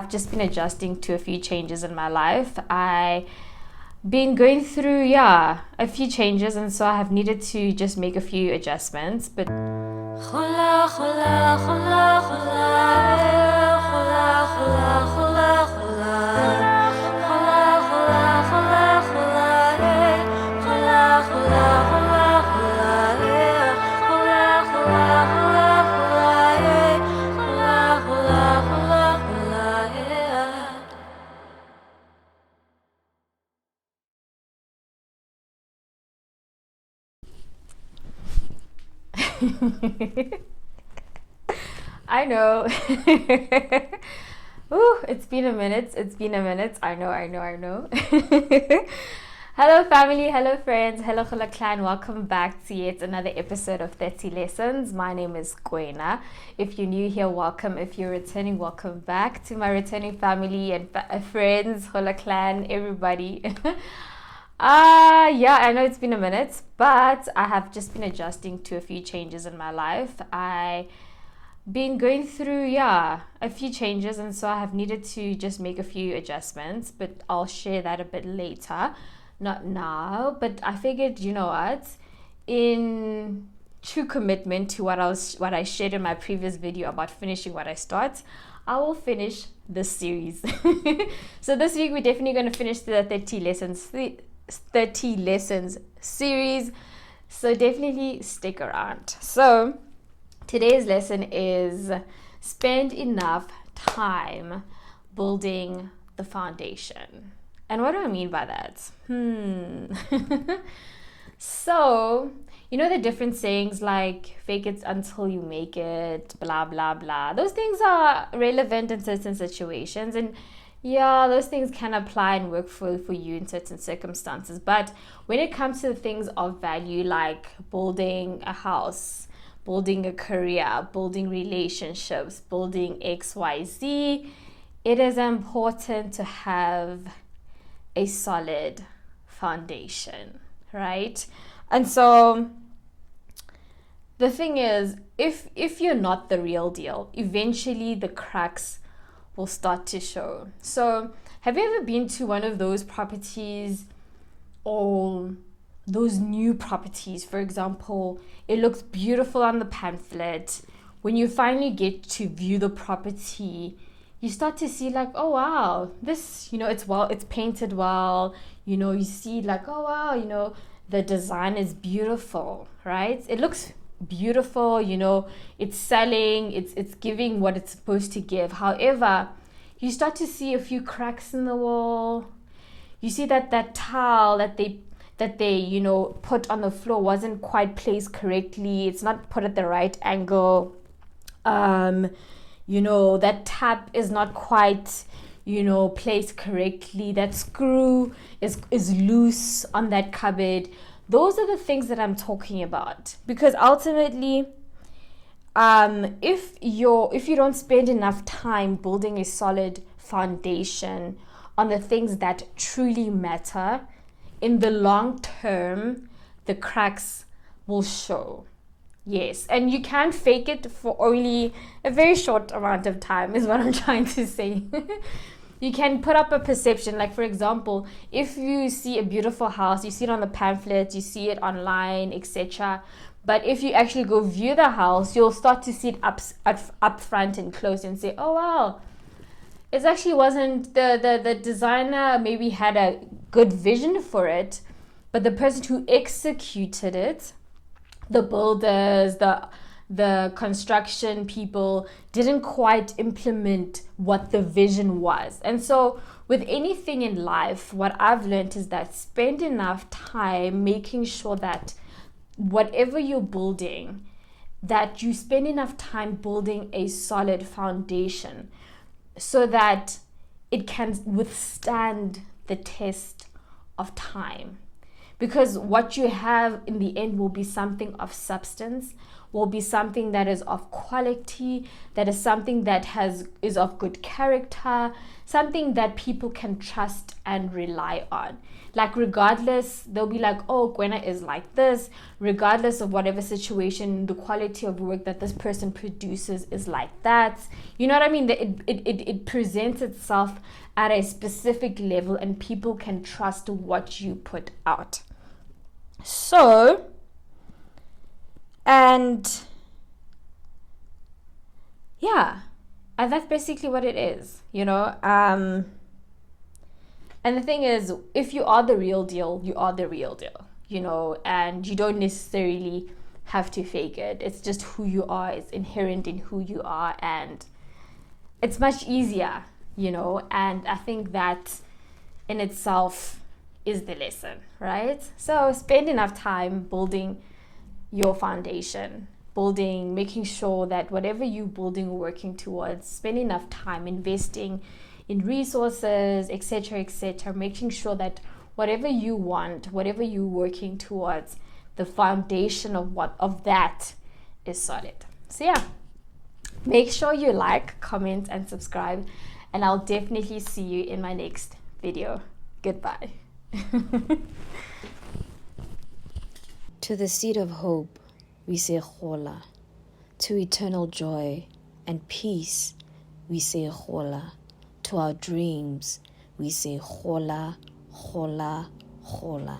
have just been adjusting to a few changes in my life. I been going through a few changes, and so I have needed to just make a few adjustments. But I know. Ooh, it's been a minute. I know. Hello family, hello friends, hello clan. Welcome back to yet another episode of 30 Lessons. My name is Kwena. If you're new here, welcome. If you're returning, welcome back to my returning family and friends, clan, everybody. I know it's been a minute, but I have just been adjusting to a few changes in my life. I been going through a few changes, and so I have needed to just make a few adjustments, but I'll share that a bit later, not now. But I figured, you know what, in true commitment to what I shared in my previous video about finishing what I start, I will finish this series. So this week we're definitely going to finish the 30 lessons series, so definitely stick around. So today's lesson is spend enough time building the foundation. And what do I mean by that? So, you know the different sayings like fake it until you make it, blah, blah, blah. Those things are relevant in certain situations, and those things can apply and work for you in certain circumstances. But when it comes to things of value like building a house, building a career, building relationships, building XYZ, it is important to have a solid foundation, right? And so the thing is, if you're not the real deal, eventually the cracks will start to show. So have you ever been to one of those properties, or those new properties, for example, it looks beautiful on the pamphlet. When you finally get to view the property, you start to see like, oh wow, this, it's painted well, you see like, oh wow, the design is beautiful, right? It looks beautiful, it's selling, it's giving what it's supposed to give. However, you start to see a few cracks in the wall. You see that tile that they put on the floor wasn't quite placed correctly. It's not put at the right angle. That tap is not quite, placed correctly. That screw is loose on that cupboard. Those are the things that I'm talking about. Because ultimately, if you don't spend enough time building a solid foundation on the things that truly matter, in the long term, the cracks will show. Yes, and you can't fake it for only a very short amount of time, is what I'm trying to say. You can put up a perception, like for example, if you see a beautiful house, you see it on the pamphlet, you see it online, etc. But if you actually go view the house, you'll start to see it up front and close and say, oh wow, it actually wasn't, the designer maybe had a good vision for it, but the person who executed it, the builders, the construction people, didn't quite implement what the vision was. And so with anything in life, what I've learned is that spend enough time making sure that whatever you're building, that you spend enough time building a solid foundation so that it can withstand the test of time. Because what you have in the end will be something of substance, will be something that is of quality, that is something that is of good character, something that people can trust and rely on. Like regardless, they'll be like, oh, Kwena is like this. Regardless of whatever situation, the quality of work that this person produces is like that. You know what I mean? It presents itself at a specific level and people can trust what you put out. So, and yeah, and that's basically what it is, you know. And the thing is, if you are the real deal, you are the real deal, you know, and you don't necessarily have to fake it. It's just who you are. It's inherent in who you are, and it's much easier, you know. And I think that in itself is the lesson, right? So spend enough time building your foundation, making sure that whatever you're building or working towards, spend enough time investing in resources, etc., making sure that whatever you want, whatever you're working towards, the foundation of that is solid. So yeah, make sure you like, comment, and subscribe, and I'll definitely see you in my next video. Goodbye. To the seed of hope, we say GOLA. To eternal joy and peace, we say GOLA. To our dreams, we say GOLA, GOLA, GOLA.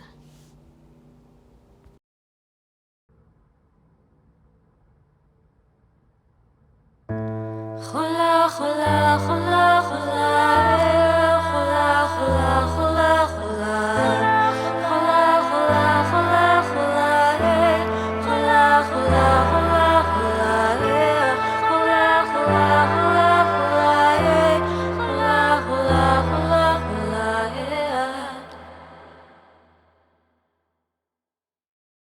GOLA, GOLA, GOLA, GOLA, GOLA, GOLA, GOLA, GOLA.